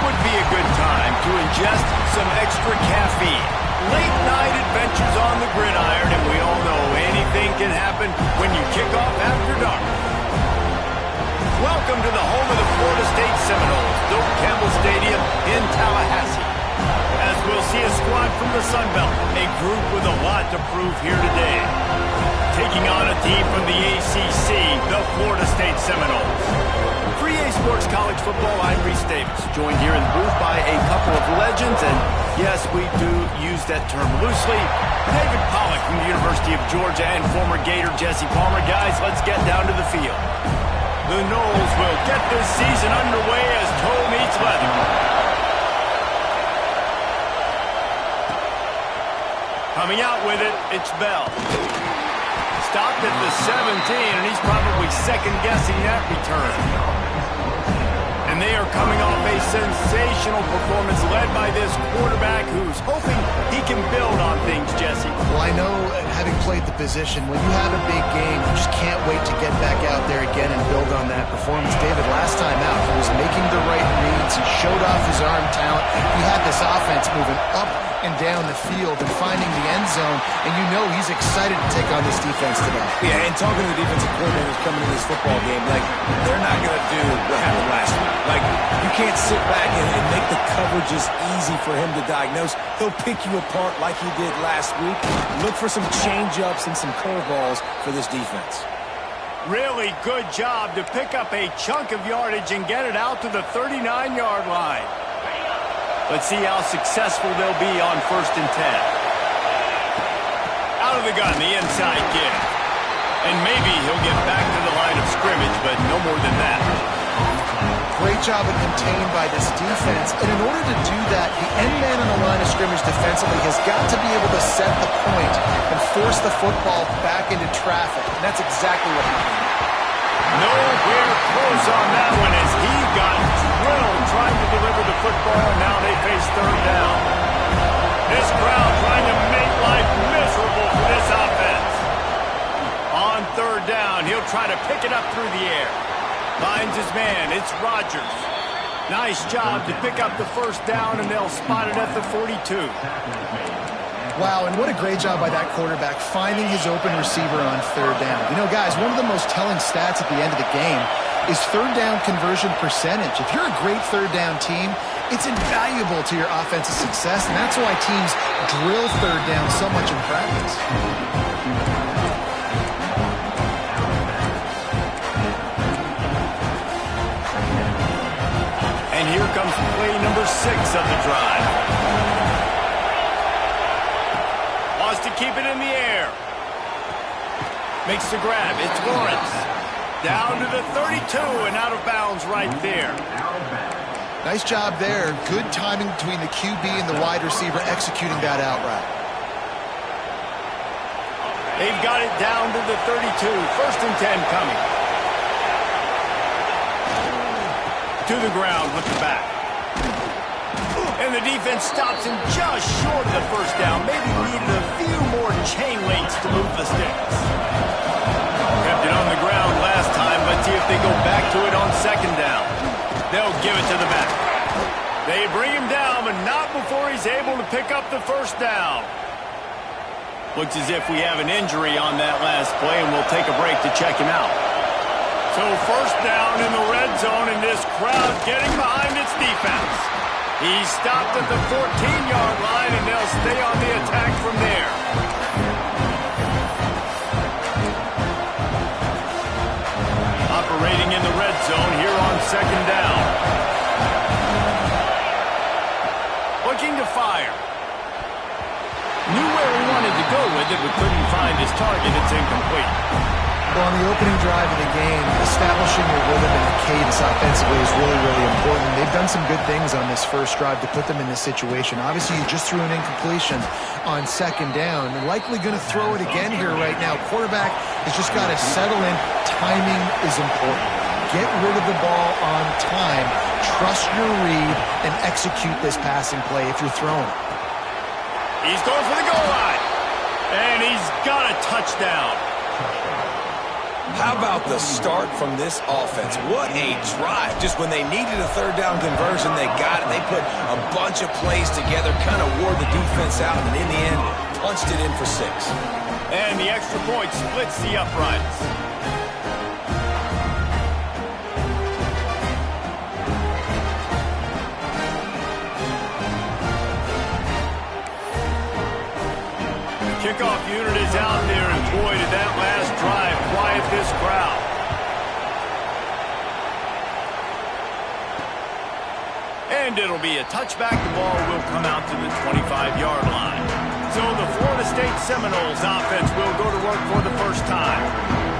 would be a good time to ingest some extra caffeine. Late night adventures on the gridiron, and we all know anything can happen when you kick off after dark. Welcome to the home of the Florida State Seminoles, Doak Campbell Stadium in Tallahassee. As we'll see a squad from the Sun Belt, a group with a lot to prove here today. Taking on a team from the ACC, the Florida State Seminoles. For EA Sports College Football, I'm Reese Davis, joined here in the booth by a couple of legends, and yes, we do use that term loosely. David Pollack from the University of Georgia and former Gator Jesse Palmer. Guys, let's get down to the field. The Noles will get this season underway as toe meets leather. Coming out with it, it's Bell. Stopped at the 17, and he's probably second-guessing that return. And they are coming off a sensational performance led by this quarterback who's hoping he can build on things, Jesse. Well, I know, having played the position, when you have a big game, you just can't wait to get back out there again and build on that performance. David, last time out, he was making the right reads. He showed off his arm talent. He had this offense moving up and down the field and finding the end zone, and you know he's excited to take on this defense today. Yeah, and talking to the defensive coordinators coming in this football game, like, they're not going to do what happened last week. Like, you can't sit back and make the coverages easy for him to diagnose. He'll pick you apart like he did last week. Look for some change-ups and some curveballs for this defense. Really good job to pick up a chunk of yardage and get it out to the 39-yard line. Let's see how successful they'll be on 1st and 10. Out of the gun, the inside kick. And maybe he'll get back to the line of scrimmage, but no more than that. Great job of contained by this defense. And in order to do that, the end man on the line of scrimmage defensively has got to be able to set the point and force the football back into traffic. And that's exactly what happened. Nowhere close on that one as he got drilled trying to deliver the football, and now they face 3rd down. This crowd trying to make life miserable for this offense. On 3rd down, he'll try to pick it up through the air. Finds his man, it's Rodgers. Nice job to pick up the 1st down, and they'll spot it at the 42. Wow, and what a great job by that quarterback finding his open receiver on 3rd down. You know, guys, one of the most telling stats at the end of the game is 3rd down conversion percentage. If you're a great 3rd down team, it's invaluable to your offensive success, and that's why teams drill 3rd down so much in practice. And here comes play number 6 of the drive. Wants to keep it in the air. Makes the grab. It's Lawrence. Down to the 32 and out of bounds right there. Nice job there. Good timing between the QB and the wide receiver executing that out route. They've got it down to the 32. 1st and 10 coming. To the ground with the back. And the defense stops him just short of the 1st down. Maybe needed a few more chain links to move the sticks. Kept it on the ground last time. Let's see if they go back to it on 2nd down. They'll give it to the back. They bring him down, but not before he's able to pick up the 1st down. Looks as if we have an injury on that last play, and we'll take a break to check him out. So 1st down in the red zone, and this crowd getting behind its defense. He stopped at the 14-yard line, and they'll stay on the attack from there. Operating in the red zone here on 2nd down. Looking to fire. Knew where he wanted to go with it, but couldn't find his target. It's incomplete. Well, on the opening drive of the game, establishing your rhythm and a cadence offensively is really, really important. They've done some good things on this 1st drive to put them in this situation. Obviously, you just threw an incompletion on 2nd down. They're likely going to throw it again here right now. Quarterback has just got to settle in. Timing is important. Get rid of the ball on time. Trust your read and execute this passing play if you're throwing it. He's going for the goal line. And he's got a touchdown. How about the start from this offense? What a drive. Just when they needed a third down conversion, they got it. They put a bunch of plays together, kind of wore the defense out, and in the end, punched it in for 6. And the extra point splits the uprights. Kickoff unit is out there, and boy, did that last drive quiet this crowd. And it'll be a touchback. The ball will come out to the 25-yard line. So the Florida State Seminoles offense will go to work for the first time.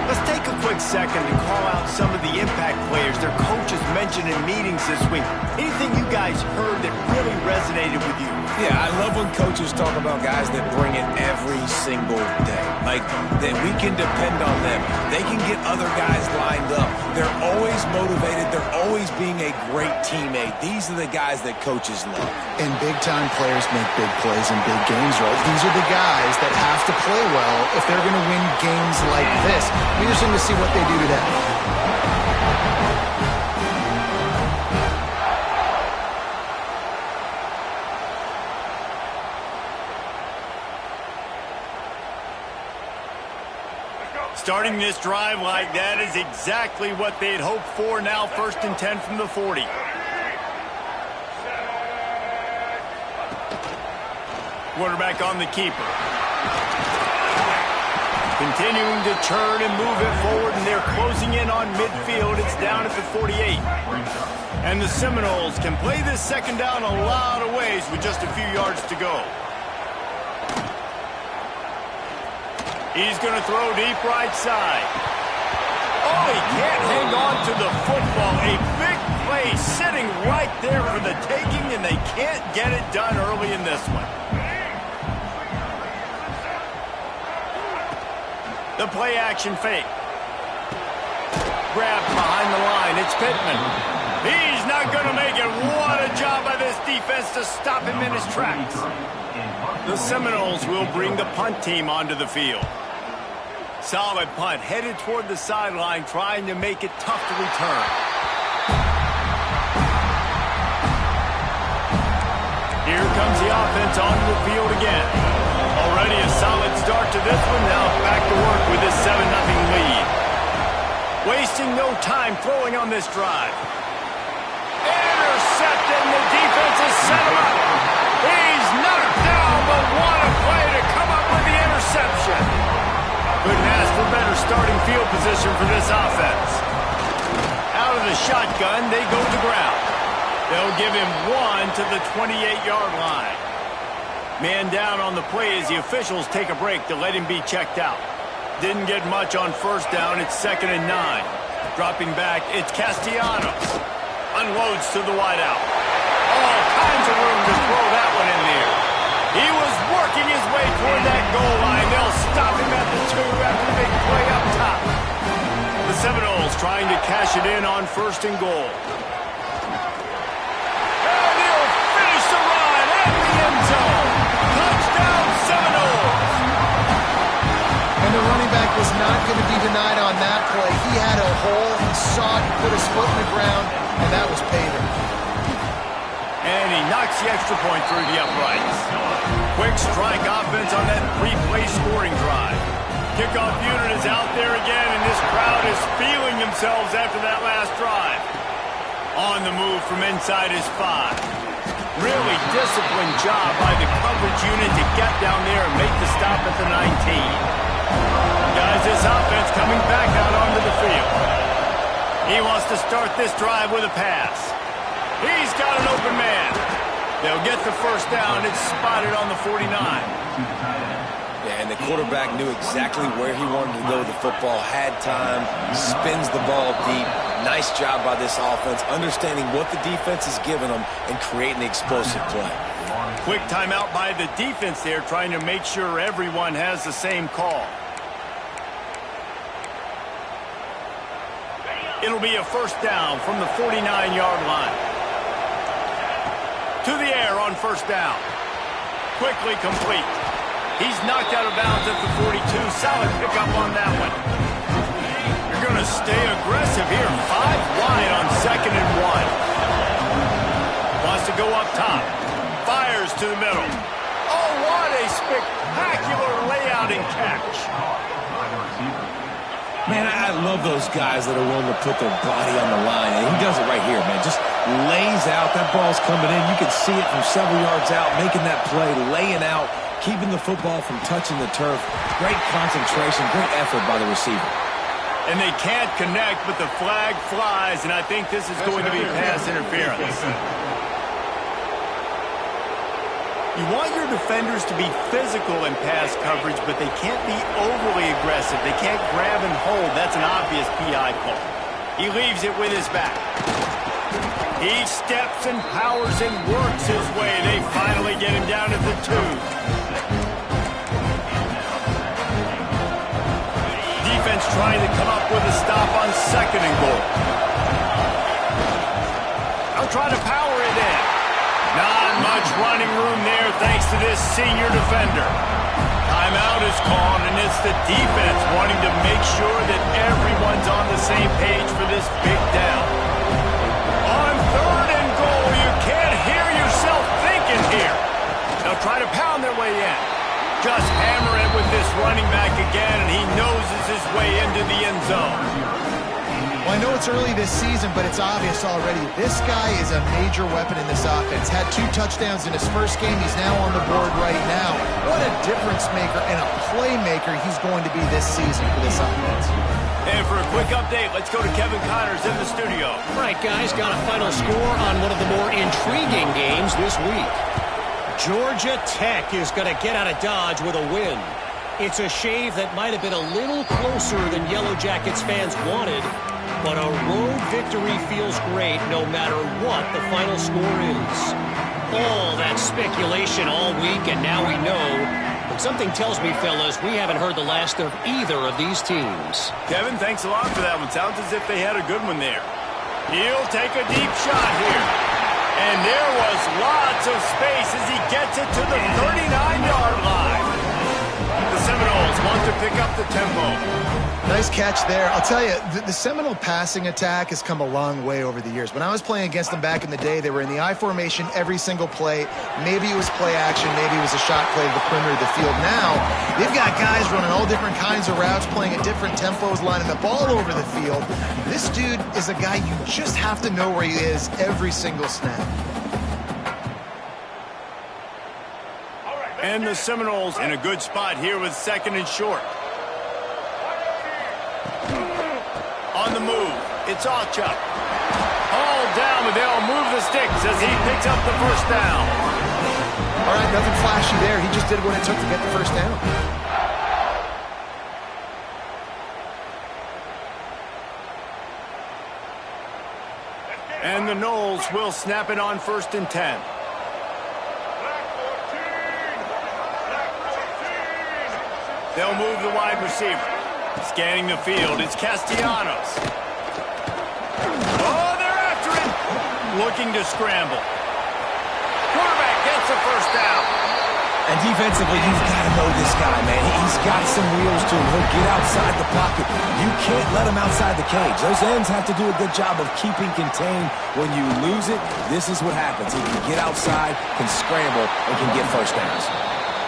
Let's take a quick second to call out some of the impact players their coaches mentioned in meetings this week. Anything you guys heard that really resonated with you? Yeah, I love when coaches talk about guys that bring it every single day. Like, that we can depend on them. They can get other guys lined up. They're always motivated. They're always being a great teammate. These are the guys that coaches love. And big-time players make big plays in big games, right? These are the guys that have to play well if they're going to win games like this. Be interesting to see what they do today. Starting this drive like that is exactly what they'd hoped for. Now 1st and 10 from the 40. Quarterback on the keeper. Continuing to turn and move it forward, and they're closing in on midfield. It's down at the 48. And the Seminoles can play this second down a lot of ways with just a few yards to go. He's going to throw deep right side. Oh, he can't hang on to the football. A big play sitting right there for the taking, and they can't get it done early in this one. The play action fake. Grabbed behind the line. It's Pittman. He's not going to make it. What a job by this defense to stop him in his tracks. The Seminoles will bring the punt team onto the field. Solid punt, headed toward the sideline, trying to make it tough to return. Here comes the offense onto the field again. Already a solid start to this one. Now back to work with this 7-0 lead. Wasting no time throwing on this drive. Intercepted, and the defense has set him up. He's knocked down, but what a play to come up with the interception. Couldn't ask for better starting field position for this offense. Out of the shotgun, they go to the ground. They'll give him 1 to the 28-yard line. Man down on the play as the officials take a break to let him be checked out. Didn't get much on first down. It's 2nd and 9. Dropping back, it's Castellanos. Unloads to the wideout. All kinds of room to throw that one in there. He was working his way toward that goal line. They'll stop him at the 2 after the big play up top. The Seminoles trying to cash it in on 1st and goal. And he'll finish the run at the end zone. Touchdown, Seminoles. And the running back was not going to be denied on that play. He had a hole. He saw it, put his foot in the ground, and that was pay dirt. And he knocks the extra point through the uprights. Quick strike offense on that 3-play scoring drive. Kickoff unit is out there again, and this crowd is feeling themselves after that last drive. On the move from inside his 5. Really disciplined job by the coverage unit to get down there and make the stop at the 19. Guys, this offense coming back out onto the field. He wants to start this drive with a pass. He's got an open man. They'll get the first down. It's spotted on the 49. Yeah, and the quarterback knew exactly where he wanted to go with the football, had time, spins the ball deep. Nice job by this offense, understanding what the defense is giving them and creating the explosive play. Quick timeout by the defense there, trying to make sure everyone has the same call. It'll be a first down from the 49-yard line. To the air on first down. Quickly complete. He's knocked out of bounds at the 42. Solid pickup on that one. going to stay aggressive here. 5 wide on 2nd and 1. Wants to go up top. Fires to the middle. Oh, what a spectacular layout and catch. Man, I love those guys that are willing to put their body on the line. And he does it right here, man. Just lays out. That ball's coming in. You can see it from several yards out, making that play, laying out, keeping the football from touching the turf. Great concentration, great effort by the receiver. And they can't connect, but the flag flies, and I think this is going to be pass interference. You want your defenders to be physical in pass coverage, but they can't be overly aggressive. They can't grab and hold. That's an obvious PI call. He leaves it with his back. He steps and powers and works his way. They finally get him down at the 2. Defense trying to come up with a stop on 2nd and goal. They'll try to power it in. Not much running room there thanks to this senior defender. Timeout is called, and it's the defense wanting to make sure that everyone's on the same page for this big down. On 3rd and goal, you can't hear yourself thinking here. They'll try to pound their way in. Just hammer it with this running back again, and he noses his way into the end zone. Well, I know it's early this season, but it's obvious already. This guy is a major weapon in this offense. Had 2 touchdowns in his first game. He's now on the board right now. What a difference maker and a playmaker he's going to be this season for this offense. And for a quick update, let's go to Kevin Connors in the studio. All right, guys, got a final score on one of the more intriguing games this week. Georgia Tech is going to get out of Dodge with a win. It's a shave that might have been a little closer than Yellow Jackets fans wanted, but a road victory feels great no matter what the final score is. All that speculation all week, and now we know. But something tells me, fellas, we haven't heard the last of either of these teams. Kevin, thanks a lot for that one. Sounds as if they had a good one there. He'll take a deep shot here. And there was lots of space as he gets it to the 39-yard line. The Seminoles want to pick up the tempo. Nice catch there. I'll tell you, the Seminole passing attack has come a long way over the years. When I was playing against them back in the day, they were in the I formation every single play. Maybe it was play action. Maybe it was a shot play to the perimeter of the field. Now, they've got guys running all different kinds of routes, playing at different tempos, lining the ball over the field. This dude is a guy you just have to know where he is every single snap. And the Seminoles in a good spot here with 2nd and short. On the move, it's Alchuk. Hauled down, but they'll move the sticks as he picks up the first down. All right, nothing flashy there. He just did what it took to get the first down. And the Noles will snap it on 1st and 10. They'll move the wide receiver. Scanning the field, it's Castellanos. Oh, they're after him. Looking to scramble. Quarterback gets the first down. And defensively, you've got to know this guy, man. He's got some wheels to him. He'll get outside the pocket. You can't let him outside the cage. Those ends have to do a good job of keeping contained. When you lose it, this is what happens. He can get outside, can scramble, and can get first downs.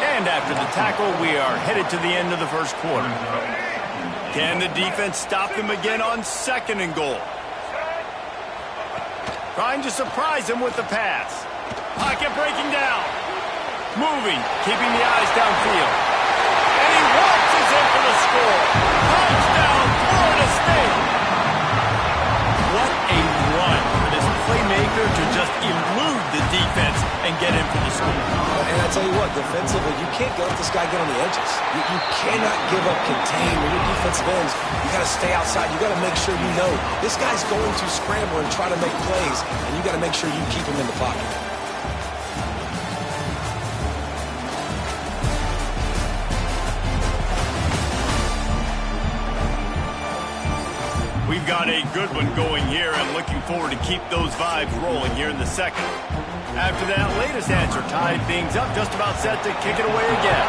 And after the tackle, we are headed to the end of the first quarter. Can the defense stop them again on 2nd and goal? Trying to surprise him with the pass. Pocket breaking down. Moving, keeping the eyes downfield. And he waltzes in for the score. Touchdown, Florida State. What a run for this playmaker to just elude the defense and get in for the score. And I tell you what, defensively, you can't let this guy get on the edges. You cannot give up contain when you're defensive ends. You got to stay outside. You got to make sure you know this guy's going to scramble and try to make plays, and you got to make sure you keep him in the pocket. We've got a good one going here and looking forward to keep those vibes rolling here in the second. After that latest answer tied things up, just about set to kick it away again.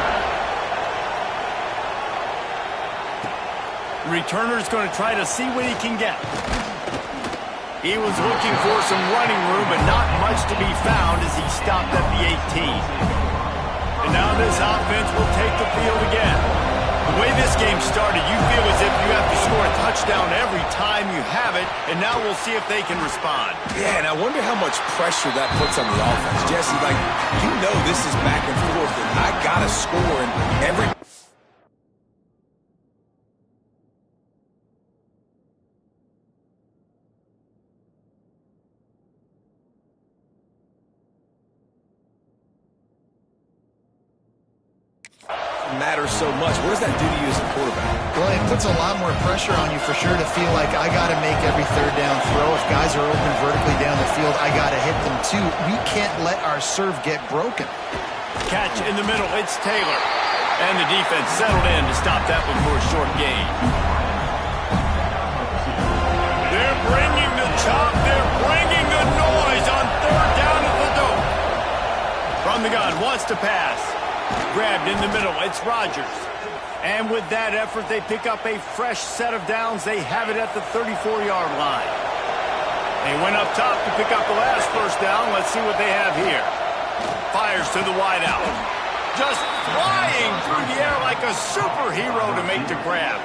The returner's going to try to see what he can get. He was looking for some running room, but not much to be found as he stopped at the 18. And now this offense will take the field again. The way this game started, you feel as if you have to score a touchdown every time you have it, and now we'll see if they can respond. Yeah, and I wonder how much pressure that puts on the offense. Jesse, like, you know this is back and forth, and I got to score in every... matters so much. What does that do to you as a quarterback? Well, it puts a lot more pressure on you for sure to feel like I got to make every third down throw. If guys are open vertically down the field, I got to hit them too. We can't let our serve get broken. Catch in the middle. It's Taylor. And the defense settled in to stop that one for a short gain. They're bringing the chop. They're bringing the noise on third down at the dope. From the gun, wants to pass. Grabbed in the middle. It's Rodgers. And with that effort, they pick up a fresh set of downs. They have it at the 34-yard line. They went up top to pick up the last first down. Let's see what they have here. Fires to the wideout. Just flying through the air like a superhero to make the grab.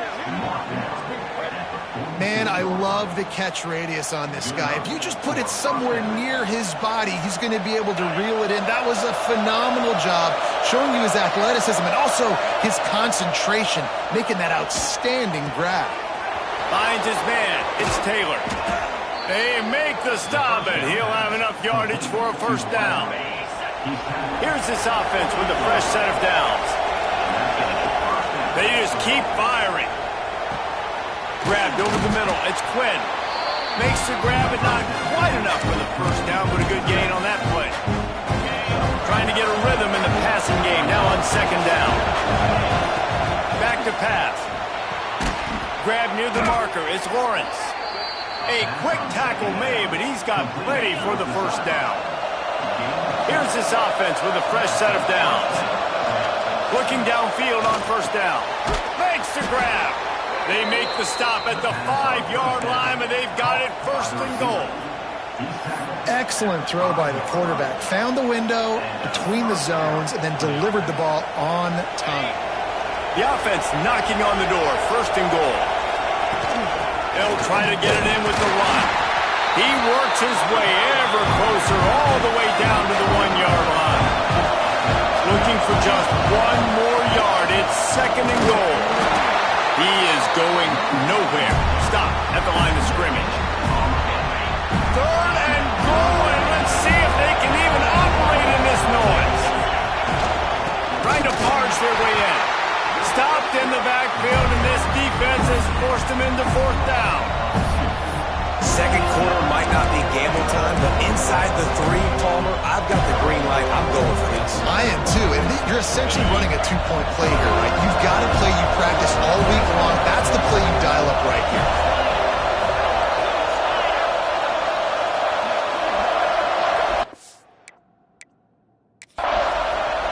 Man, I love the catch radius on this guy. If you just put it somewhere near his body, he's going to be able to reel it in. That was a phenomenal job, showing you his athleticism and also his concentration, making that outstanding grab. Finds his man. It's Taylor. They make the stop, and he'll have enough yardage for a first down. Here's this offense with a fresh set of downs. They just keep firing. Grabbed over the middle. It's Quinn. Makes the grab, but not quite enough for the first down, but a good gain on that play. Trying to get a rhythm in the passing game, now on second down. Back to pass. Grab near the marker. It's Lawrence. A quick tackle made, but he's got plenty for the first down. Here's this offense with a fresh set of downs. Looking downfield on first down. Makes the grab. They make the stop at the 5-yard line, and they've got it first and goal. Excellent throw by the quarterback. Found the window between the zones and then delivered the ball on time. The offense knocking on the door, first and goal. They'll try to get it in with the run. He works his way ever closer all the way down to the 1-yard line. Looking for just one more yard. It's second and goal. He is going nowhere. Stop at the line of scrimmage. Third and goal, and let's see if they can even operate in this noise. Trying to barge their way in. Stopped in the backfield, and this defense has forced them into fourth down. Second quarter might not be gamble time, but inside the 3, Palmer, I've got the green light. I'm going for this. I am too, and you're essentially running a 2-point play here, right? You've got a play you practice all week long. That's the play you dial up right here.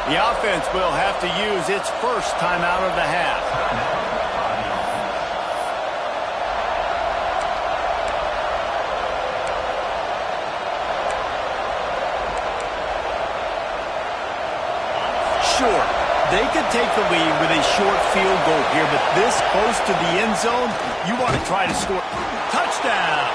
The offense will have to use its first timeout of the half. Sure, they could take the lead with a short field goal here, but this close to the end zone, you want to try to score. Touchdown!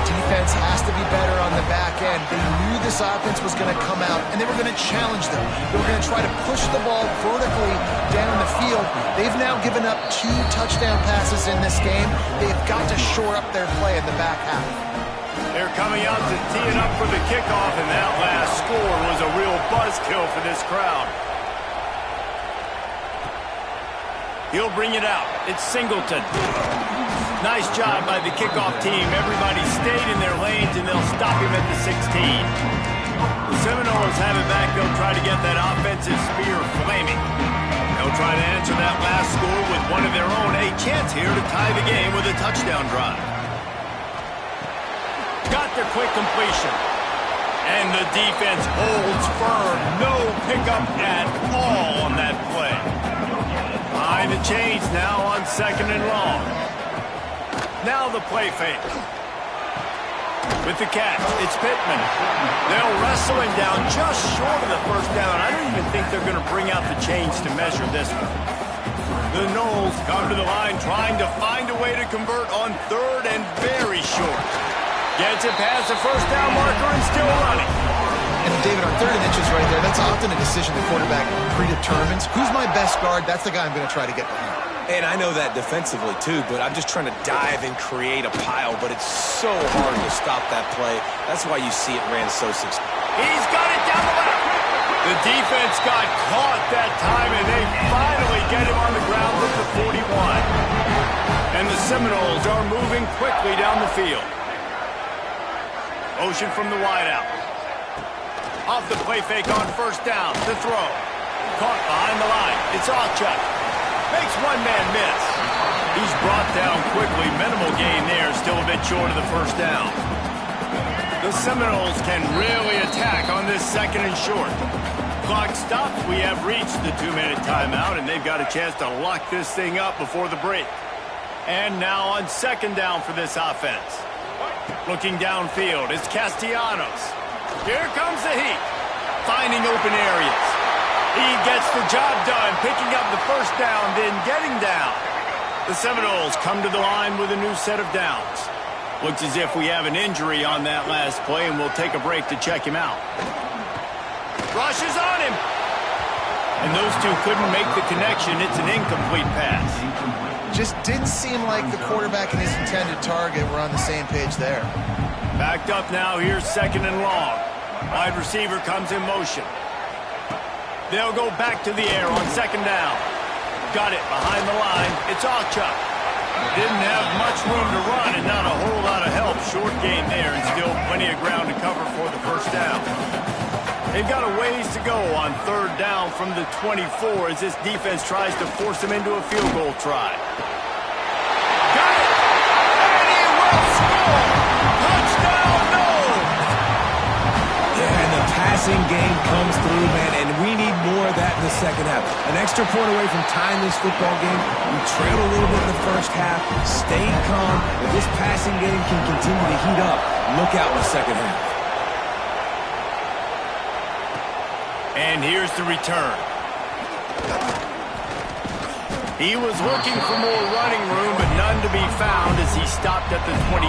Defense has to be better on the back end. They knew this offense was going to come out, and they were going to challenge them. They were going to try to push the ball vertically down the field. They've now given up 2 touchdown passes in this game. They've got to shore up their play in the back half. They're coming out to tee it up for the kickoff, and that last score was a real buzzkill for this crowd. He'll bring it out. It's Singleton. Nice job by the kickoff team. Everybody stayed in their lanes, and they'll stop him at the 16. The Seminoles have it back. They'll try to get that offensive spear flaming. They'll try to answer that last score with one of their own. A chance here to tie the game with a touchdown drive. Got the quick completion. And the defense holds firm. No pickup at all on that play. Trying to change now on 2nd and long. Now the play fake. With the catch, it's Pittman. They'll wrestle him down just short of the first down. I don't even think they're going to bring out the chains to measure this one. The Noles come to the line trying to find a way to convert on 3rd and very short. Gets it past the first down marker and still running. And David, on 3rd and inches right there, that's often a decision the quarterback predetermines. Who's my best guard? That's the guy I'm going to try to get behind. And I know that defensively, too, but I'm just trying to dive and create a pile, but it's so hard to stop that play. That's why you see it ran so successful. He's got it down the left. The defense got caught that time, and they finally get him on the ground with the 41. And the Seminoles are moving quickly down the field. Motion from the wideout. Off the play fake on 1st down. The throw. Caught behind the line. It's Ochuk. Makes one man miss. He's brought down quickly. Minimal gain there. Still a bit short of the 1st down. The Seminoles can really attack on this 2nd and short. Clock stops. We have reached the 2-minute timeout, and they've got a chance to lock this thing up before the break. And now on 2nd down for this offense. Looking downfield, it's Castellanos. Here comes the heat. Finding open areas. He gets the job done, picking up the 1st down, then getting down. The Seminoles come to the line with a new set of downs. Looks as if we have an injury on that last play, and we'll take a break to check him out. Rushes on him. And those two couldn't make the connection. It's an incomplete pass. Just didn't seem like the quarterback and his intended target were on the same page there. Backed up now. Here's 2nd and long. Wide receiver comes in motion. They'll go back to the air on 2nd down. Got it behind the line. It's Ochuk. Didn't have much room to run and not a whole lot of help. Short gain there and still plenty of ground to cover for the 1st down. They've got a ways to go on 3rd down from the 24 as this defense tries to force them into a field goal try. Got it! And he will score! Touchdown, Noles! Yeah, and the passing game comes through, man, and we need more of that in the 2nd half. An extra point away from tying this football game. We trailed a little bit in the 1st half, stayed calm. If this passing game can continue to heat up, look out in the 2nd half. And here's the return. He was looking for more running room, but none to be found as he stopped at the 23.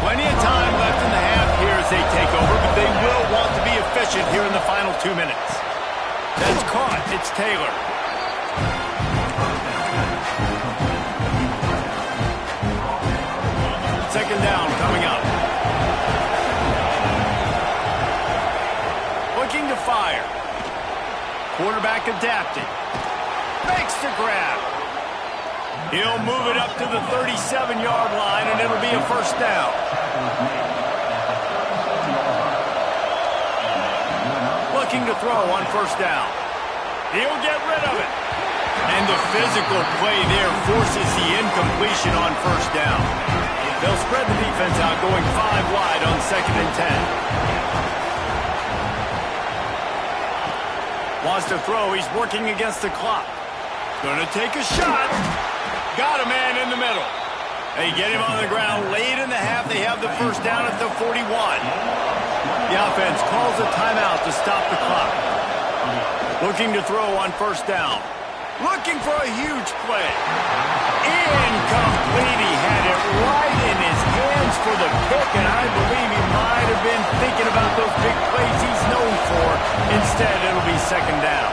Plenty of time left in the half here as they take over, but they will want to be efficient here in the final 2 minutes. That's caught. It's Taylor. Second down coming up. Looking to fire. Quarterback adapted. Makes the grab. He'll move it up to the 37-yard line, and it'll be a 1st down. Looking to throw on 1st down. He'll get rid of it. And the physical play there forces the incompletion on 1st down. They'll spread the defense out, going 5 wide on 2nd and 10. Wants to throw. He's working against the clock. Gonna take a shot. Got a man in the middle. They get him on the ground late in the half. They have the 1st down at the 41. The offense calls a timeout to stop the clock. Looking to throw on 1st down. Looking for a huge play. Incomplete. He had it right in his hands for the pick, and I believe he might have been thinking about those big plays he's known for. Instead, it'll be 2nd down.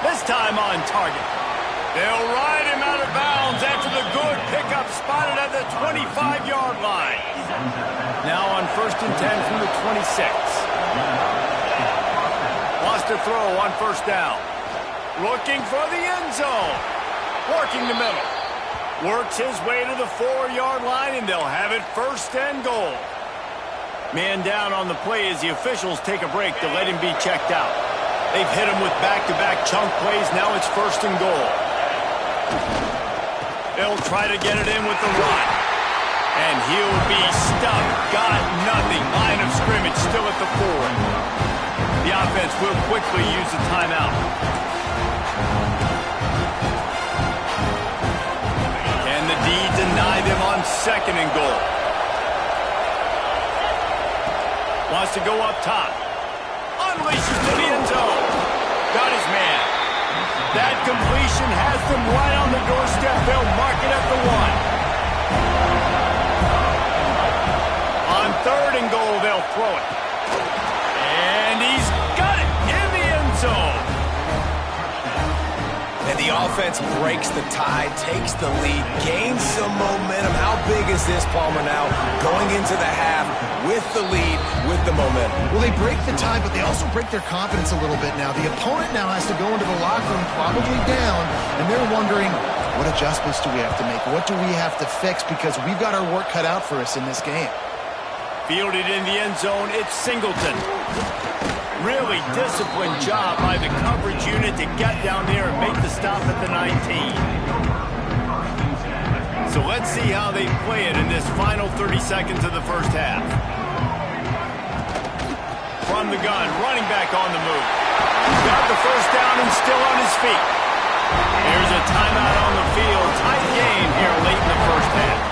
This time on target. They'll ride him out of bounds after the good pickup spotted at the 25-yard line. Now on 1st and 10 from the 26. Wants to throw on 1st down. Looking for the end zone. Working the middle. Works his way to the 4-yard line, and they'll have it 1st and goal. Man down on the play as the officials take a break to let him be checked out. They've hit him with back-to-back chunk plays. Now it's 1st and goal. They'll try to get it in with the run. And he'll be stuck. Got nothing. Line of scrimmage still at the 4. The offense will quickly use the timeout. second and goal. Wants to go up top. Unleashes to the end zone. Got his man. That completion has them right on the doorstep. They'll mark it at the 1. On third and goal, they'll throw it. And he's got it in the end zone. And the offense breaks the tie, takes the lead, gains some momentum. How big is this, Palmer, now? Going into the half with the lead, with the momentum. Well, they break the tie, but they also break their confidence a little bit now. The opponent now has to go into the locker room probably down, and they're wondering, what adjustments do we have to make? What do we have to fix? Because we've got our work cut out for us in this game. Fielded in the end zone, it's Singleton. Really disciplined job by the coverage unit to get down there and make the stop at the 19. So let's see how they play it in this final 30 seconds of the first half. From the gun, running back on the move. Got the first down and still on his feet. There's a timeout on the field. Tight game here late in the first half.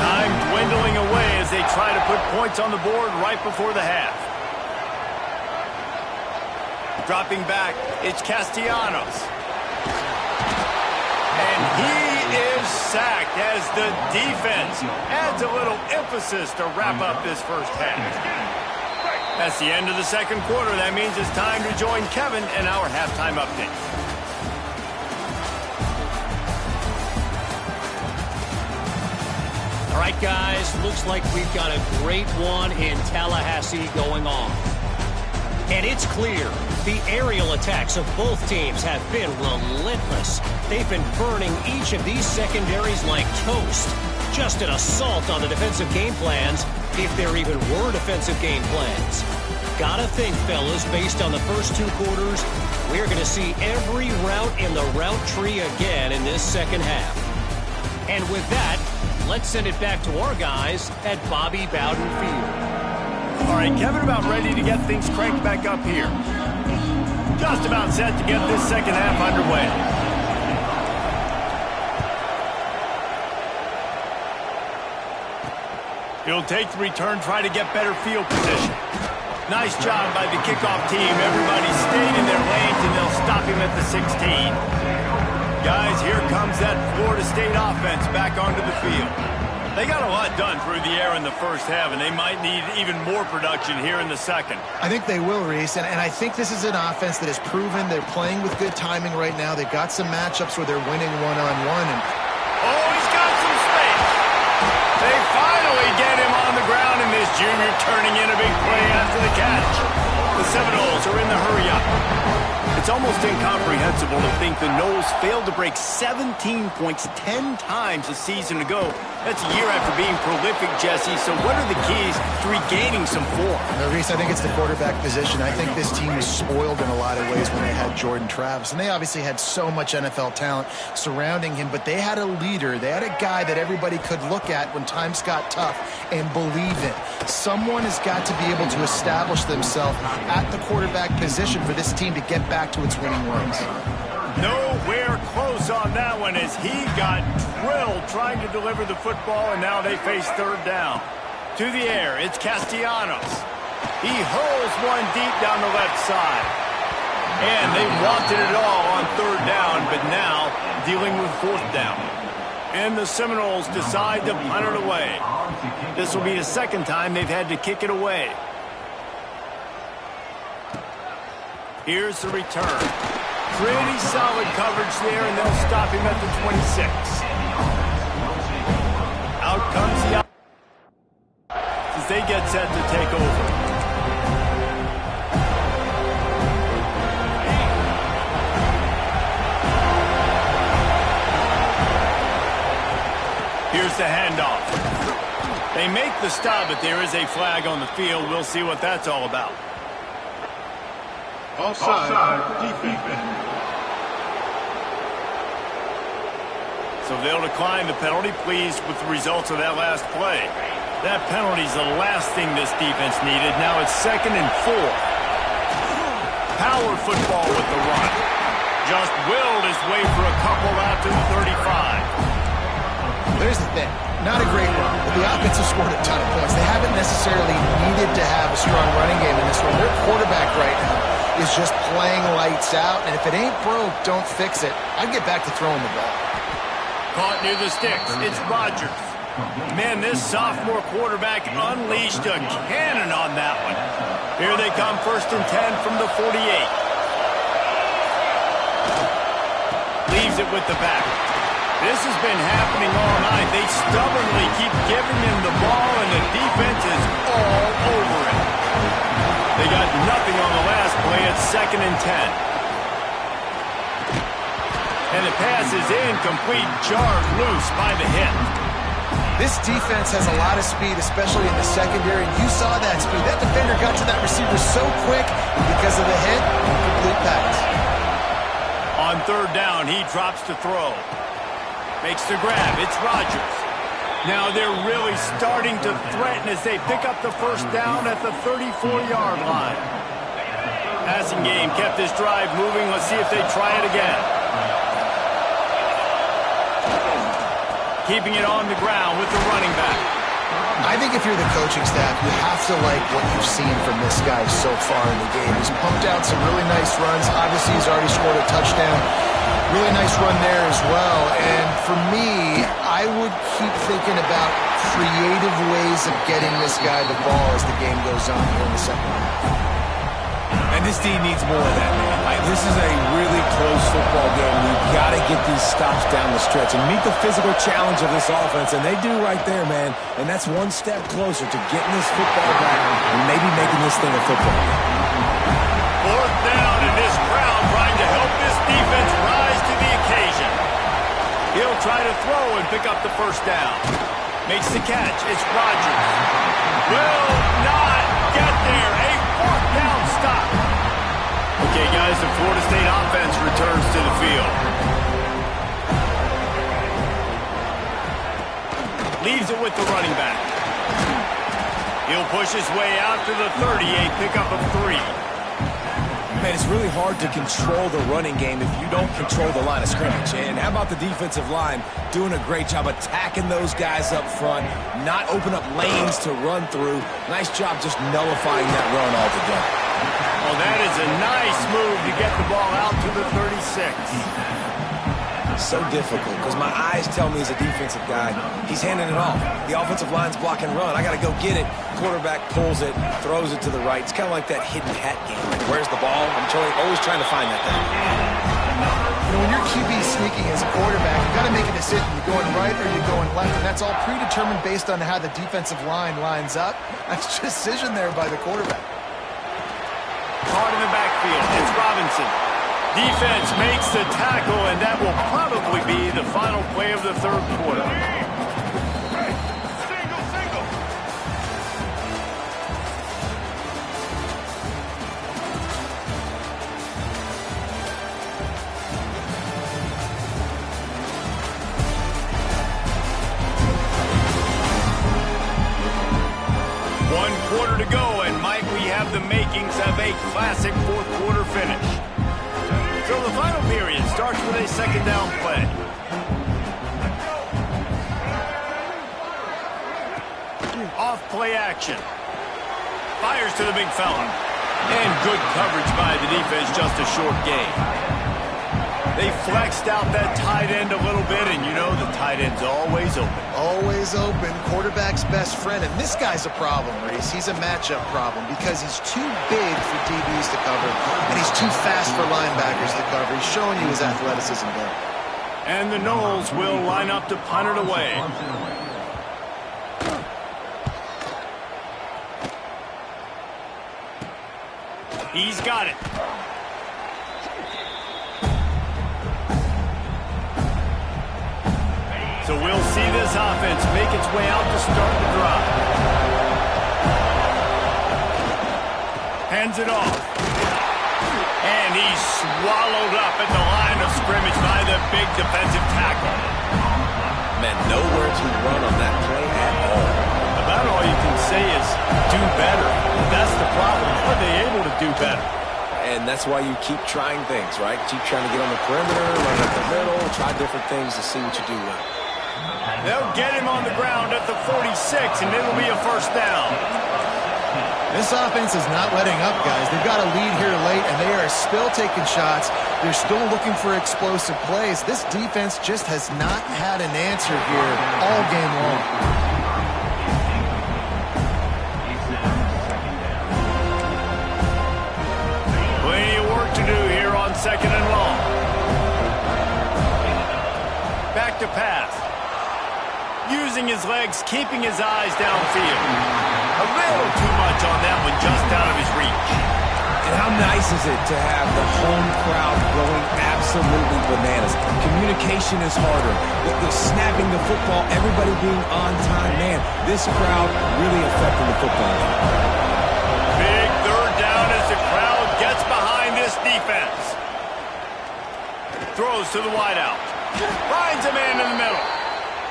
Time dwindling away as they try to put points on the board right before the half. Dropping back, it's Castellanos. And he is sacked as the defense adds a little emphasis to wrap up this first half. That's the end of the second quarter. That means it's time to join Kevin in our halftime update. All right, guys, looks like we've got a great one in Tallahassee going on. And it's clear the aerial attacks of both teams have been relentless. They've been burning each of these secondaries like toast. Just an assault on the defensive game plans, if there even were defensive game plans. Gotta think, fellas, based on the first two quarters, we're going to see every route in the route tree again in this second half. And with that, let's send it back to our guys at Bobby Bowden Field. All right, Kevin, about ready to get things cranked back up here. Just about set to get this second half underway. He'll take the return, try to get better field position. Nice job by the kickoff team. Everybody stayed in their lanes, and they'll stop him at the 16. Guys, here comes that Florida State offense back onto the field. They got a lot done through the air in the first half, and they might need even more production here in the second. I think they will, Reese, and I think this is an offense that has proven they're playing with good timing right now. They've got some matchups where they're winning one-on-one. Oh, he's got some space. They finally get him on the ground, and this junior turning in a big play after the catch. The Seminoles are in the hurry-up. It's almost incomprehensible to think the Noles failed to break 17 points 10 times a season ago. That's a year after being prolific, Jesse. So what are the keys to regaining some form? Reese, I think it's the quarterback position. I think this team was spoiled in a lot of ways when they had Jordan Travis. And they obviously had so much NFL talent surrounding him, but they had a leader. They had a guy that everybody could look at when times got tough and believe in. Someone has got to be able to establish themselves at the quarterback position for this team to get back to its winning ways. Nowhere close on that one as he got drilled trying to deliver the football, and now they face third down. To the air, it's Castellanos. He hurls one deep down the left side. And they wanted it all on third down, but now dealing with fourth down. And the Seminoles decide to punt it away. This will be the second time they've had to kick it away. Here's the return. Pretty solid coverage there, and they'll stop him at the 26. Out comes the as they get set to take over. Here's the handoff. They make the stop, but there is a flag on the field. We'll see what that's all about. Offside, defense. So they'll decline the penalty, pleased with the results of that last play. That penalty's the last thing this defense needed. Now it's 2nd and 4. Power football with the run. Just willed his way for a couple out to the 35. There's the thing. Not a great run, but the offense has scored a ton of points. They haven't necessarily needed to have a strong running game in this one. Their quarterback right now is just playing lights out, and if it ain't broke, don't fix it. I'd get back to throwing the ball. Caught near the sticks. It's Rodgers. Man, this sophomore quarterback unleashed a cannon on that one. Here they come, 1st and 10 from the 48. Leaves it with the back. This has been happening all night. They stubbornly keep giving him the ball, and the defense is all over it. They got nothing on the last play. It's 2nd and 10. And the pass is incomplete, jarred loose by the hit. This defense has a lot of speed, especially in the secondary. You saw that speed. That defender got to that receiver so quick because of the hit. Complete pass. On 3rd down, he drops to throw. Makes the grab. It's Rodgers. Now they're really starting to threaten as they pick up the 1st down at the 34-yard line. Passing game kept this drive moving. Let's see if they try it again. Keeping it on the ground with the running back. I think if you're the coaching staff, you have to like what you've seen from this guy so far in the game. He's pumped out some really nice runs. Obviously, he's already scored a touchdown. Really nice run there as well. And for me, I would keep thinking about creative ways of getting this guy the ball as the game goes on here in the second half. And this team needs more of that, man. Like, this is a really close football game. You've got to get these stops down the stretch and meet the physical challenge of this offense, and they do right there, man. And that's one step closer to getting this football back and maybe making this thing a football game. 4th down, and this crowd trying to help this defense rise to the occasion. He'll try to throw and pick up the 1st down. Makes the catch. It's Rodgers. Will not get there. A 4th down stop. Okay, guys, the Florida State offense returns to the field. Leaves it with the running back. He'll push his way out to the 38, pickup of 3. Man, it's really hard to control the running game if you don't control the line of scrimmage. And how about the defensive line doing a great job attacking those guys up front, not open up lanes to run through. Nice job just nullifying that run altogether. Well, that is a nice move to get the ball out to the 36. So difficult because my eyes tell me as a defensive guy, he's handing it off. The offensive line's block and run. I got to go get it. Quarterback pulls it, throws it to the right. It's kind of like that hidden hat game. Like, where's the ball? I'm always trying to find that thing. You know, when you're QB sneaking as a quarterback, you got to make a decision. You're going right or you're going left, and that's all predetermined based on how the defensive line lines up. That's a decision there by the quarterback. Caught in the backfield. It's Robinson. Defense makes the tackle, and that will probably be the final play of the 3rd quarter. One quarter to go, and Mike, we have the makings of a classic 4th quarter finish. So the final period starts with a 2nd down play. Off play action. Fires to the big fella. And good coverage by the defense, just a short gain. They flexed out that tight end a little bit, and you know the tight end's always open. Always open. Quarterback's best friend. And this guy's a problem, Reese. He's a matchup problem because he's too big for DBs to cover, and he's too fast for linebackers to cover. He's showing you his athleticism there. And the Knowles will line up to punt it away. He's got it. So we'll see this offense make its way out to start the drive. Hands it off. And he's swallowed up at the line of scrimmage by the big defensive tackle. Man, nowhere to run on that play at all. About all you can say is do better. That's the problem. Are they able to do better? And that's why you keep trying things, right? Keep trying to get on the perimeter, run up the middle, try different things to see what you do well. They'll get him on the ground at the 46, and it'll be a first down. This offense is not letting up, guys. They've got a lead here late, and they are still taking shots. They're still looking for explosive plays. This defense just has not had an answer here all game long. Plenty of work to do here on second and long. Back to pass. Using his legs, keeping his eyes downfield. A little too much on that one, just out of his reach. And how nice is it to have the home crowd going absolutely bananas? Communication is harder. The snapping the football, everybody being on time. Man, this crowd really affecting the football game. Big third down as the crowd gets behind this defense. Throws to the wideout. Finds a man in the middle.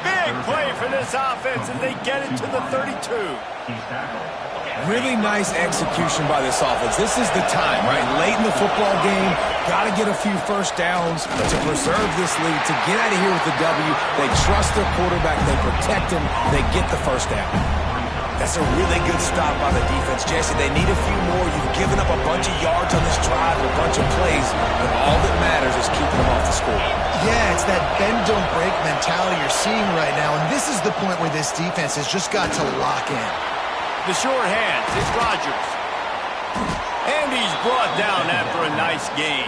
Big play for this offense as they get it to the 32. Really nice execution by this offense. This is the time, right? Late in the football game, got to get a few first downs to preserve this lead, to get out of here with the W. They trust their quarterback. They protect him. They get the first down. That's a really good stop by the defense, Jesse. They need a few more. You've given up a bunch of yards on this drive, a bunch of plays, but all that matters is keeping them off the score. Yeah, it's that bend, don't break mentality you're seeing right now, and this is the point where this defense has just got to lock in. The short hands, it's Rodgers. And he's brought down after a nice game.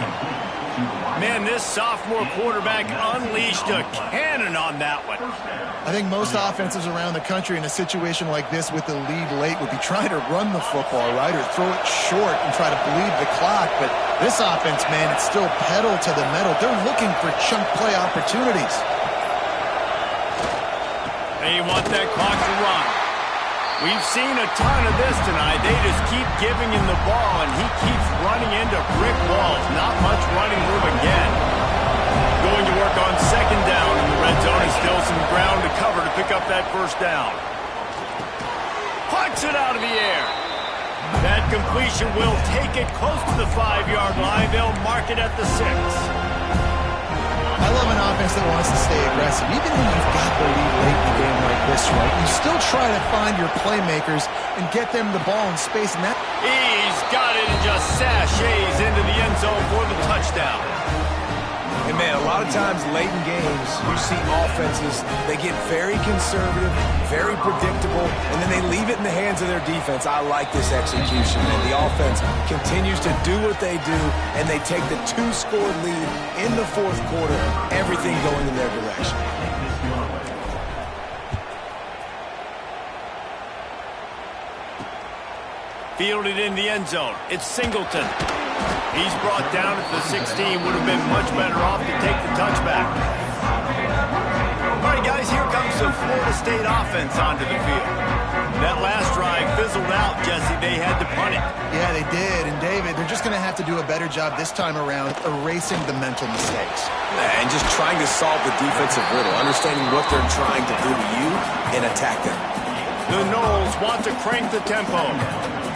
Man, this sophomore quarterback unleashed a cannon on that one. I think most offenses around the country in a situation like this with the lead late would be trying to run the football, right, or throw it short and try to bleed the clock. But this offense, man, it's still pedal to the metal. They're looking for chunk play opportunities. They want that clock to run. We've seen a ton of this tonight. They just keep giving him the ball, and he keeps running into brick walls. Not much running room again. Going to work on second down in the red zone. And still some ground to cover to pick up that first down. Pucks it out of the air. That completion will take it close to the 5-yard line. They'll mark it at the 6. I love an offense that wants to stay aggressive. Even when you've got the lead late in a game like this, right, you still try to find your playmakers and get them the ball in space. And that He's got it and just sashays into the end zone for the touchdown. And, man, a lot of times late in games, you see offenses, they get very conservative, very predictable, and then they leave it in the hands of their defense. I like this execution, and the offense continues to do what they do, and they take the 2-score lead in the fourth quarter, everything going in their direction. Fielded in the end zone. It's Singleton. He's brought down at the 16. Would have been much better off to take the touchback. All right, guys, here comes the Florida State offense onto the field. That last drive fizzled out, Jesse. They had to punt it. Yeah, they did. And, David, they're just going to have to do a better job this time around erasing the mental mistakes. And just trying to solve the defensive riddle, understanding what they're trying to do to you and attack them. The Noles want to crank the tempo.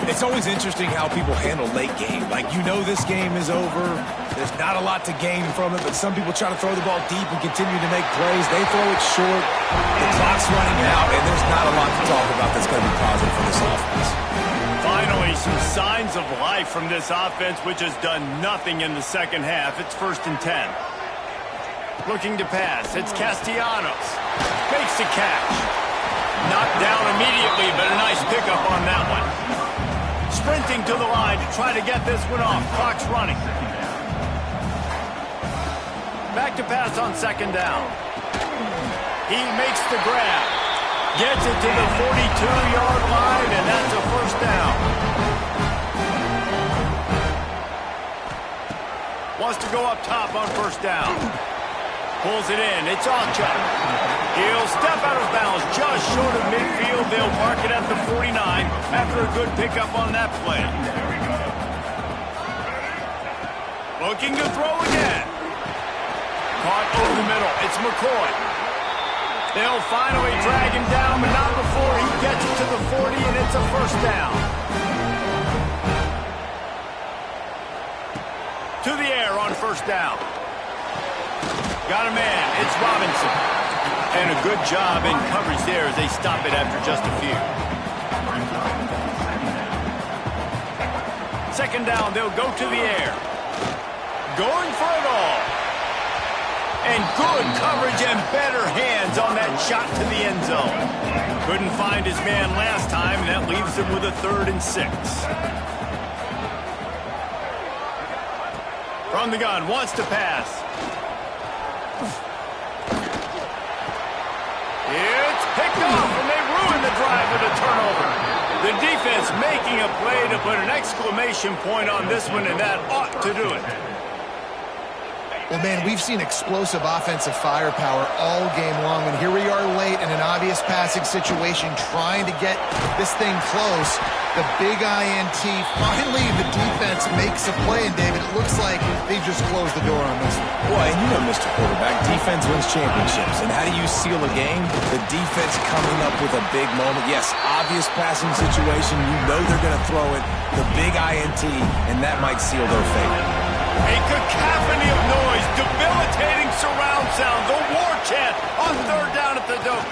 It's always interesting how people handle late game. Like, you know this game is over. There's not a lot to gain from it, but some people try to throw the ball deep and continue to make plays. They throw it short. The clock's running out, and there's not a lot to talk about that's going to be positive for this offense. Finally, some signs of life from this offense, which has done nothing in the second half. It's 1st and 10. Looking to pass. It's Castellanos. Makes the catch. Knocked down immediately, but a nice pickup on that one. Sprinting to the line to try to get this one off. Clock's running. Back to pass on second down. He makes the grab. Gets it to the 42-yard line, and that's a first down. Wants to go up top on first down. Pulls it in. It's Alchuk. He'll step out of bounds just short of midfield. They'll mark it at the 49 after a good pickup on that play. Looking to throw again. Caught over the middle. It's McCoy. They'll finally drag him down, but not before he gets it to the 40, and it's a first down. To the air on first down. Got a man. It's Robinson. And a good job in coverage there as they stop it after just a few. Second down, they'll go to the air. Going for it all. And good coverage and better hands on that shot to the end zone. Couldn't find his man last time, and that leaves him with a 3rd and 6. From the gun, wants to pass. It's picked off, and they ruin the drive with a turnover. The defense making a play to put an exclamation point on this one, and that ought to do it. Well, man, we've seen explosive offensive firepower all game long, and here we are late in an obvious passing situation trying to get this thing close. The big INT, finally the defense makes a play, and David, it looks like they've just closed the door on this one. Boy, and you know, Mr. Quarterback, defense wins championships. And how do you seal a game? The defense coming up with a big moment. Yes, obvious passing situation. You know they're going to throw it. The big INT, and that might seal their fate. A cacophony of noise, debilitating surround sound, the war chant on 3rd down at the dope.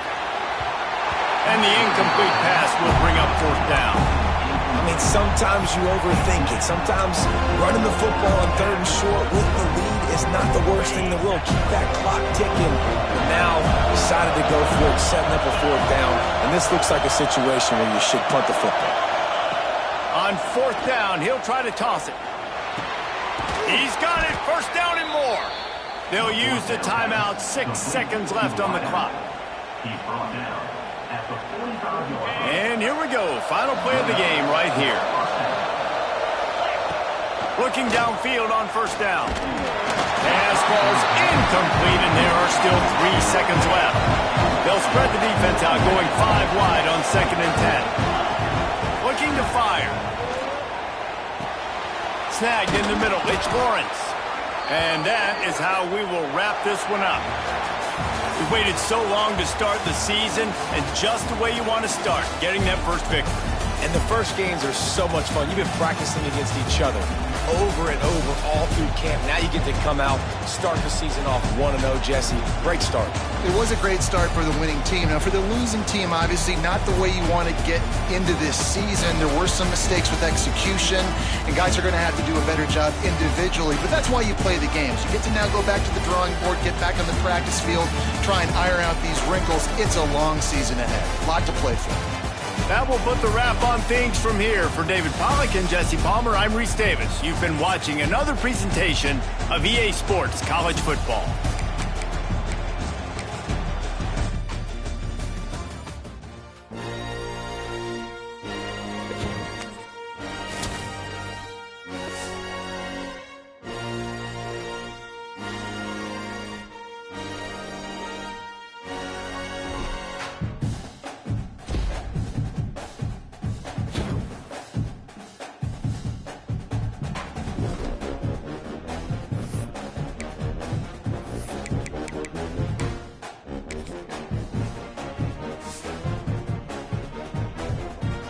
And the incomplete pass will bring up 4th down. I mean, sometimes you overthink it. Sometimes running the football on 3rd and short with the lead is not the worst thing in the world. Keep that clock ticking. But now decided to go for it, setting up a 4th down. And this looks like a situation where you should punt the football. On 4th down, he'll try to toss it. He's got it, 1st down and more. They'll use the timeout, 6 seconds left on the clock. And here we go, final play of the game right here. Looking downfield on 1st down. Pass ball's incomplete, and there are still 3 seconds left. They'll spread the defense out, going 5 wide on 2nd and 10. Looking to fire. Snagged in the middle, it's Lawrence. And that is how we will wrap this one up. We waited so long to start the season, and just the way you want to start, getting that first victory. And the first games are so much fun. You've been practicing against each other over and over all through camp. Now you get to come out, start the season off 1-0, Jesse. Great start. It was a great start for the winning team. Now, for the losing team, obviously not the way you want to get into this season. There were some mistakes with execution, and guys are going to have to do a better job individually. But that's why you play the games. You get to now go back to the drawing board, get back on the practice field, try and iron out these wrinkles. It's a long season ahead. A lot to play for. That will put the wrap on things from here. For David Pollack and Jesse Palmer, I'm Reese Davis. You've been watching another presentation of EA Sports College Football.